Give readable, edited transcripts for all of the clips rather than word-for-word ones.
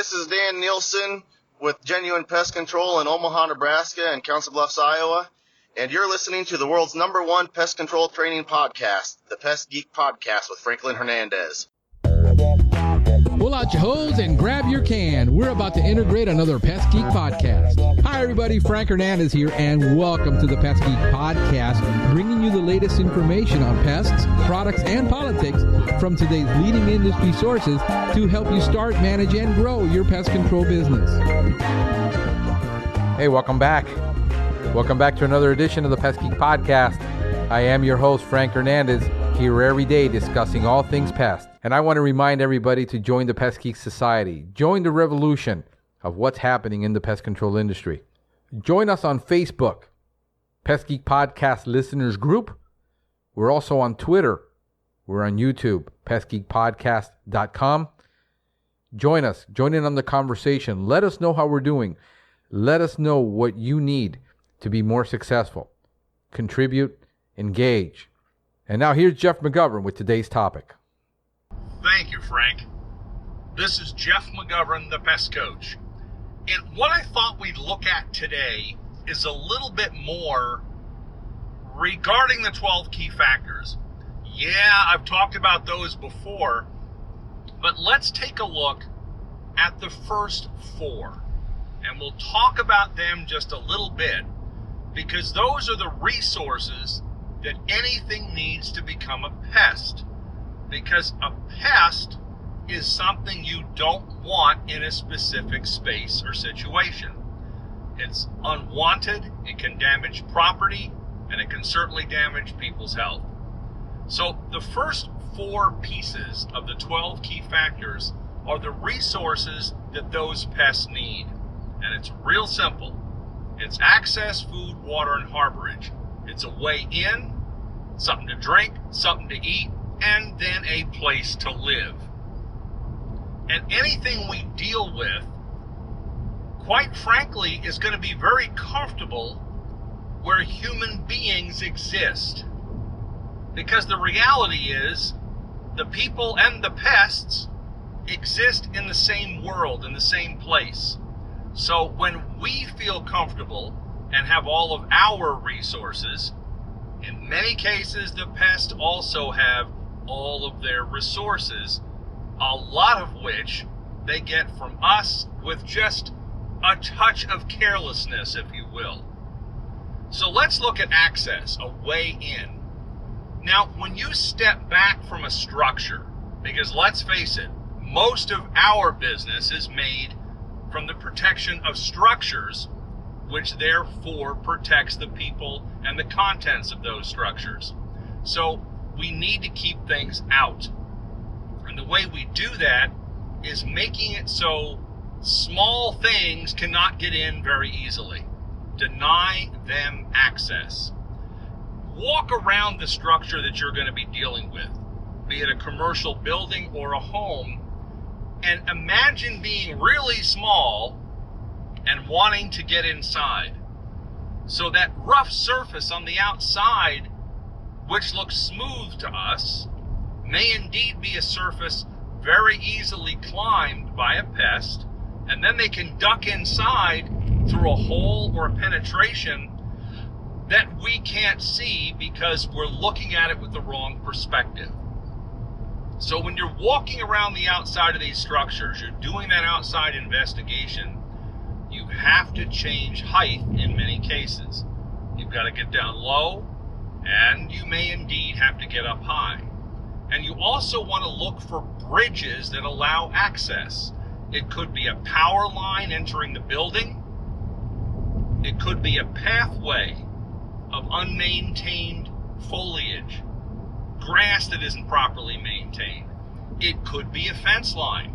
this is Dan Nielsen with Genuine Pest Control in Omaha, Nebraska and Council Bluffs, Iowa. And you're listening to the world's #1 pest control training podcast, the Pest Geek Podcast with Franklin Hernandez. Pull out your hose and grab your can. We're about to integrate another Pest Geek podcast. Hi, everybody. Frank Hernandez here, and welcome to the Pest Geek podcast, bringing you the latest information on pests, products, and politics from today's leading industry sources to help you start, manage, and grow your pest control business. Hey, welcome back. Welcome back to another edition of the Pest Geek podcast. I am your host, Frank Hernandez, here every day discussing all things pest. And I want to remind everybody to join the Pest Geek Society. Join the revolution of what's happening in the pest control industry. Join us on Facebook, Pest Geek Podcast Listeners Group. We're also on Twitter. We're on YouTube, pestgeekpodcast.com. Join us. Join in on the conversation. Let us know how we're doing. Let us know what you need to be more successful. Contribute, engage. And now here's Jeff McGovern with today's topic. Thank you, Frank. This is Jeff McGovern, the Pest Coach. And what I thought we'd look at today is a little bit more regarding the 12 key factors. Yeah, I've talked about those before, but let's take a look at the first 4. And we'll talk about them just a little bit, because those are the resources that anything needs to become a pest. Because a pest is something you don't want in a specific space or situation. It's unwanted, it can damage property, and it can certainly damage people's health. So the first 4 pieces of the 12 key factors are the resources that those pests need. And it's real simple. It's access, food, water, and harborage. It's a way in, something to drink, something to eat, and then a place to live. And anything we deal with, quite frankly, is going to be very comfortable where human beings exist. Because the reality is, the people and the pests exist in the same world, in the same place. So when we feel comfortable and have all of our resources, in many cases the pests also have all of their resources, a lot of which they get from us with just a touch of carelessness, if you will. So let's look at access, a way in. Now, when you step back from a structure, because let's face it, most of our business is made from the protection of structures, which therefore protects the people and the contents of those structures. So we need to keep things out. And the way we do that is making it so small things cannot get in very easily. Deny them access. Walk around the structure that you're going to be dealing with, be it a commercial building or a home, and imagine being really small and wanting to get inside. So that rough surface on the outside, which looks smooth to us, may indeed be a surface very easily climbed by a pest, and then they can duck inside through a hole or a penetration that we can't see because we're looking at it with the wrong perspective. So when you're walking around the outside of these structures, you're doing that outside investigation, you have to change height in many cases. You've got to get down low, and you may indeed have to get up high. And you also want to look for bridges that allow access. It could be a power line entering the building. It could be a pathway of unmaintained foliage, grass that isn't properly maintained. It could be a fence line.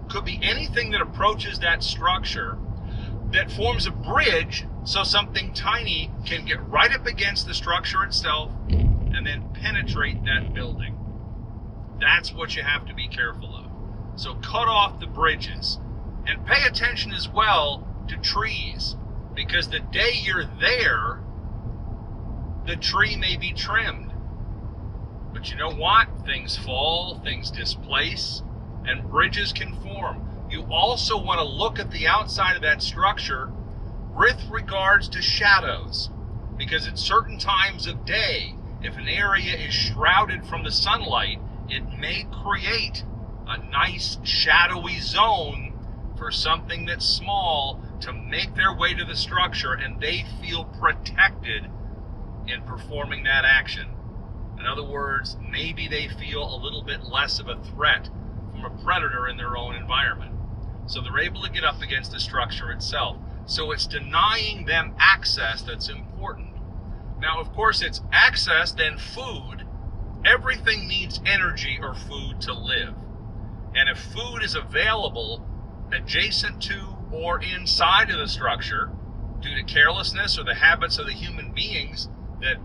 Could be anything that approaches that structure that forms a bridge so something tiny can get right up against the structure itself and then penetrate that building. That's what you have to be careful of. So cut off the bridges and pay attention as well to trees, because the day you're there, the tree may be trimmed. But you know what? Things fall, things displace, and bridges can form. You also want to look at the outside of that structure with regards to shadows, because at certain times of day, if an area is shrouded from the sunlight, it may create a nice shadowy zone for something that's small to make their way to the structure, and they feel protected in performing that action. In other words, maybe they feel a little bit less of a threat from a predator in their own environment. So they're able to get up against the structure itself. So it's denying them access that's important. Now, of course, it's access, then food. Everything needs energy or food to live. And if food is available adjacent to or inside of the structure, due to carelessness or the habits of the human beings that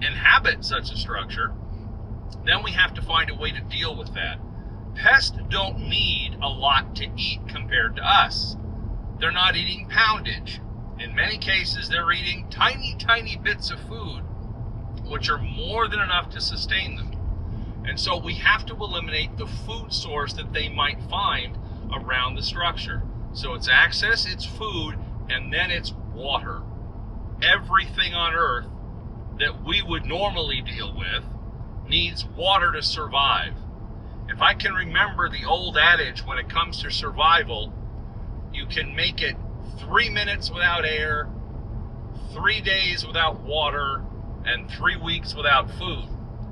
inhabit such a structure, then we have to find a way to deal with that. Pests don't need a lot to eat compared to us. They're not eating poundage. In many cases, they're eating tiny, tiny bits of food, which are more than enough to sustain them. And so we have to eliminate the food source that they might find around the structure. So it's access, it's food, and then it's water. Everything on Earth that we would normally deal with needs water to survive. If I can remember the old adage when it comes to survival, you can make it 3 minutes without air, 3 days without water, and 3 weeks without food.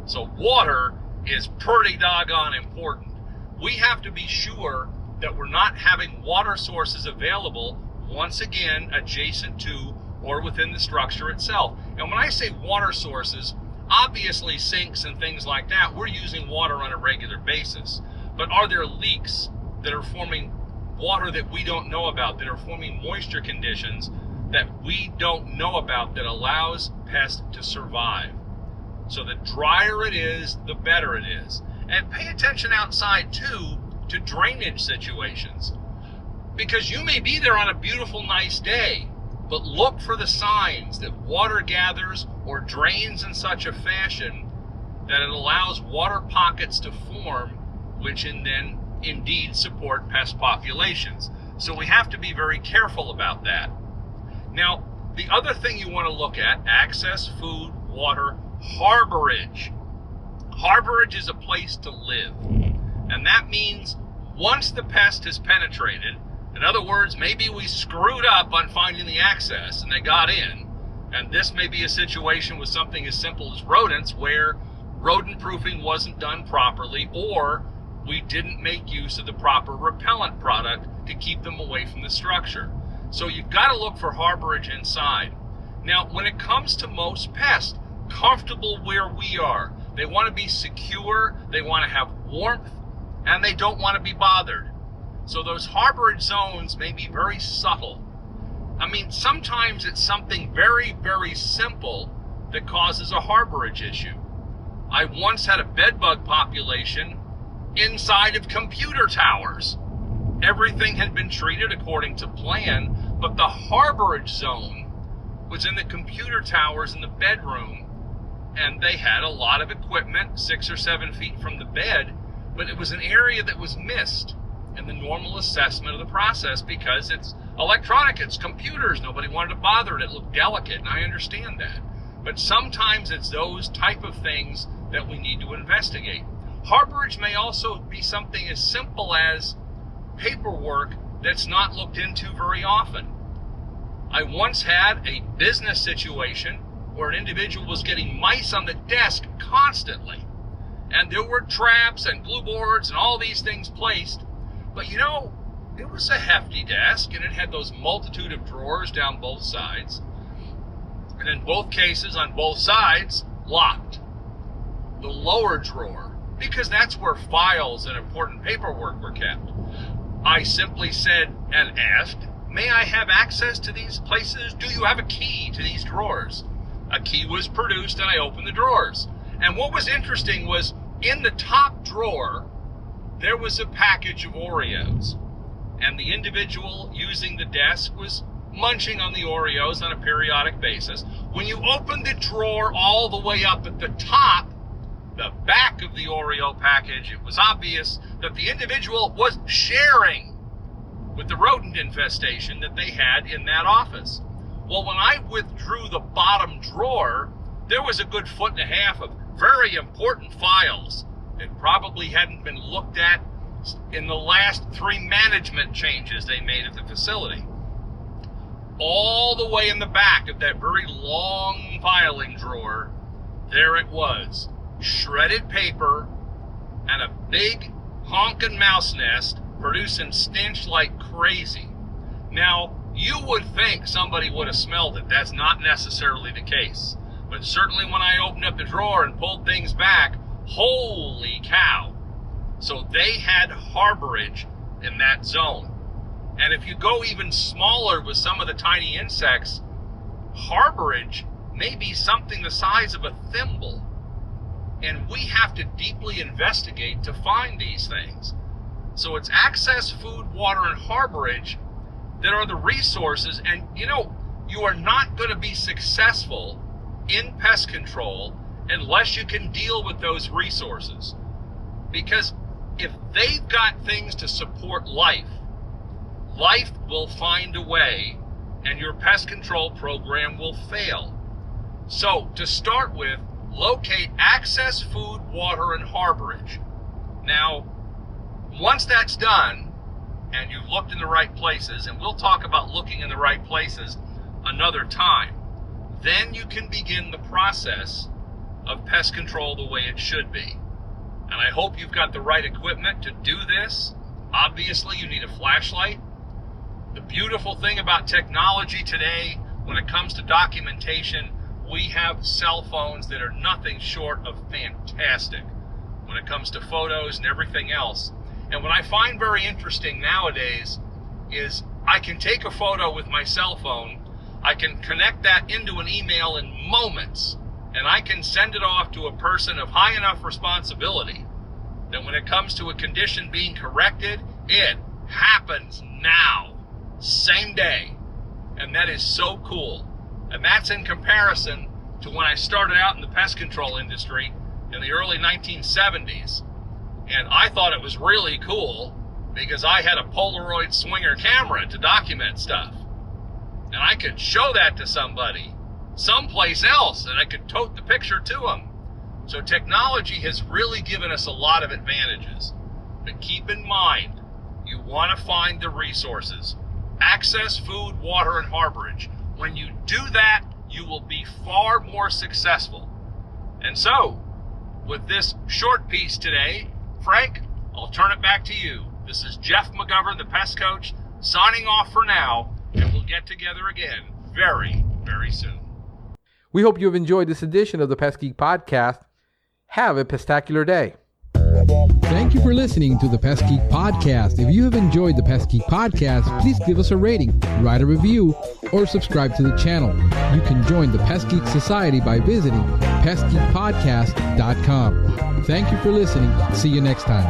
So water is pretty doggone important. We have to be sure that we're not having water sources available, once again, adjacent to or within the structure itself. And when I say water sources, obviously sinks and things like that, we're using water on a regular basis. But are there leaks that are forming water that we don't know about, that are forming moisture conditions that we don't know about, that allows pests to survive? So the drier it is, the better it is. And pay attention outside too to drainage situations, because you may be there on a beautiful, nice day, but look for the signs that water gathers or drains in such a fashion that it allows water pockets to form, which then indeed support pest populations. So we have to be very careful about that. Now, the other thing you want to look at: access, food, water, harborage. Harborage is a place to live. And that means once the pest has penetrated, in other words, maybe we screwed up on finding the access and they got in, and this may be a situation with something as simple as rodents, where rodent proofing wasn't done properly, or we didn't make use of the proper repellent product to keep them away from the structure. So you've got to look for harborage inside. Now, when it comes to most pests, comfortable where we are, they want to be secure, they want to have warmth, and they don't want to be bothered. So those harborage zones may be very subtle. I mean, sometimes it's something very, very simple that causes a harborage issue. I once had a bedbug population inside of computer towers. Everything had been treated according to plan, but the harborage zone was in the computer towers in the bedroom, and they had a lot of equipment 6 or 7 feet from the bed, but it was an area that was missed in the normal assessment of the process, because it's electronic, it's computers, nobody wanted to bother it, it looked delicate, and I understand that. But sometimes it's those type of things that we need to investigate. Harborage may also be something as simple as paperwork that's not looked into very often. I once had a business situation where an individual was getting mice on the desk constantly, and there were traps and glue boards and all these things placed. But you know, it was a hefty desk, and it had those multitude of drawers down both sides, and in both cases, on both sides, locked. The lower drawer, because that's where files and important paperwork were kept. I simply said and asked, "May I have access to these places? Do you have a key to these drawers?" A key was produced, and I opened the drawers. And what was interesting was, in the top drawer, there was a package of Oreos. And the individual using the desk was munching on the Oreos on a periodic basis. When you opened the drawer all the way up at the top, the back of the Oreo package, it was obvious that the individual was sharing rodent infestation that they had in that office. Well, when I withdrew the bottom drawer, there was a good 1.5 feet of very important files that probably hadn't been looked at in the last 3 management changes they made at the facility. All the way in the back of that very long filing drawer, there it was, shredded paper and a big honkin' mouse nest producing stench like crazy. Now, you would think somebody would have smelled it. That's not necessarily the case. But certainly when I opened up the drawer and pulled things back, holy cow. So they had harborage in that zone. And if you go even smaller with some of the tiny insects, harborage may be something the size of a thimble. And we have to deeply investigate to find these things. So it's access, food, water, and harborage that are the resources. And you are not going to be successful in pest control unless you can deal with those resources. Because if they've got things to support life, life will find a way and your pest control program will fail. So to start with, locate access, food, water, and harborage. Now, once that's done, and you've looked in the right places, and we'll talk about looking in the right places another time, then you can begin the process of pest control the way it should be. And I hope you've got the right equipment to do this. Obviously, you need a flashlight. The beautiful thing about technology today, when it comes to documentation, we have cell phones that are nothing short of fantastic when it comes to photos and everything else. And what I find very interesting nowadays is I can take a photo with my cell phone, I can connect that into an email in moments, and I can send it off to a person of high enough responsibility that when it comes to a condition being corrected, it happens now, same day. And that is so cool. And that's in comparison to when I started out in the pest control industry in the early 1970s. And I thought it was really cool because I had a Polaroid swinger camera to document stuff. And I could show that to somebody someplace else, and I could tote the picture to them. So technology has really given us a lot of advantages. But keep in mind, you want to find the resources. Access, food, water, and harborage. When you do that, you will be far more successful. And so, with this short piece today, Frank, I'll turn it back to you. This is Jeff McGovern, the Pest Coach, signing off for now, and we'll get together again very, very soon. We hope you have enjoyed this edition of the Pest Geek Podcast. Have a pestacular day. Thank you for listening to the Pest Geek Podcast. If you have enjoyed the Pest Geek Podcast, please give us a rating, write a review, or subscribe to the channel. You can join the Pest Geek Society by visiting pestgeekpodcast.com. Thank you for listening. See you next time.